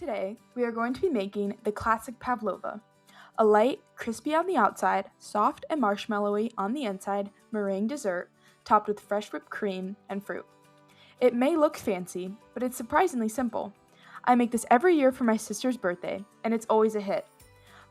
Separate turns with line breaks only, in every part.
Today, we are going to be making the classic pavlova, a light, crispy on the outside, soft and marshmallowy on the inside meringue dessert topped with fresh whipped cream and fruit. It may look fancy, but it's surprisingly simple. I make this every year for my sister's birthday, and it's always a hit.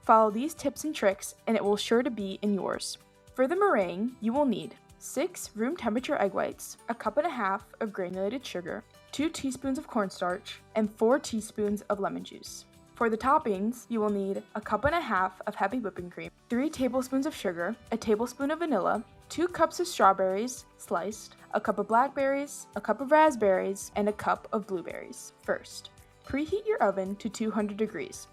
Follow these tips and tricks, and it will sure to be in yours. For the meringue, you will need 6 room temperature egg whites, a cup and a half of granulated sugar, 2 teaspoons of cornstarch, and 4 teaspoons of lemon juice. For the toppings, you will need a cup and a half of heavy whipping cream, 3 tablespoons of sugar, a tablespoon of vanilla, 2 cups of strawberries, sliced, a cup of blackberries, a cup of raspberries, and a cup of blueberries. First, preheat your oven to 200 degrees.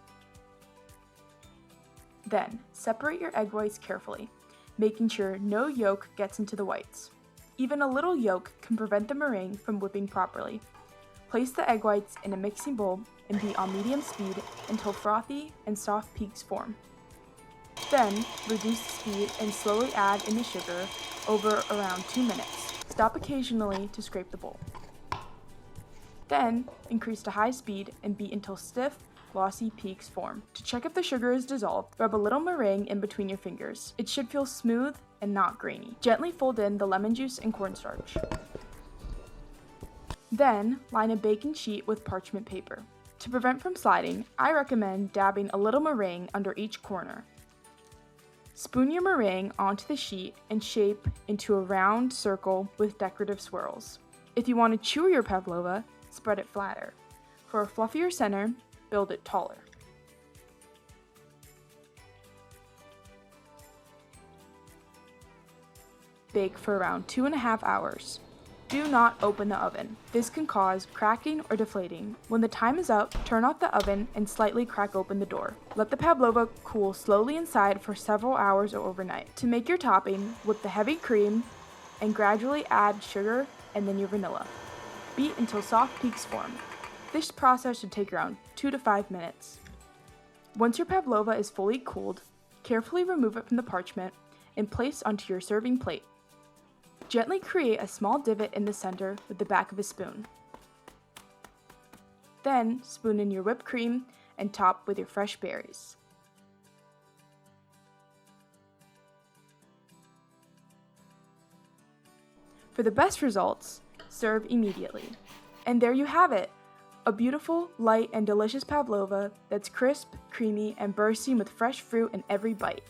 Then, separate your egg whites carefully, making sure no yolk gets into the whites. Even a little yolk can prevent the meringue from whipping properly. Place the egg whites in a mixing bowl and beat on medium speed until frothy and soft peaks form. Then, reduce the speed and slowly add in the sugar over around 2 minutes. Stop occasionally to scrape the bowl. Then, increase to high speed and beat until stiff, glossy peaks form. To check if the sugar is dissolved, rub a little meringue in between your fingers. It should feel smooth and not grainy. Gently fold in the lemon juice and cornstarch. Then, line a baking sheet with parchment paper. To prevent from sliding, I recommend dabbing a little meringue under each corner. Spoon your meringue onto the sheet and shape into a round circle with decorative swirls. If you want to chew your pavlova, spread it flatter. For a fluffier center, build it taller. Bake for around 2.5 hours. Do not open the oven. This can cause cracking or deflating. When the time is up, turn off the oven and slightly crack open the door. Let the pavlova cool slowly inside for several hours or overnight. To make your topping, whip the heavy cream and gradually add sugar and then your vanilla. Beat until soft peaks form. This process should take around 2 to 5 minutes. Once your pavlova is fully cooled, carefully remove it from the parchment and place onto your serving plate. Gently create a small divot in the center with the back of a spoon. Then, spoon in your whipped cream and top with your fresh berries. For the best results, serve immediately. And there you have it! A beautiful, light, and delicious pavlova that's crisp, creamy, and bursting with fresh fruit in every bite.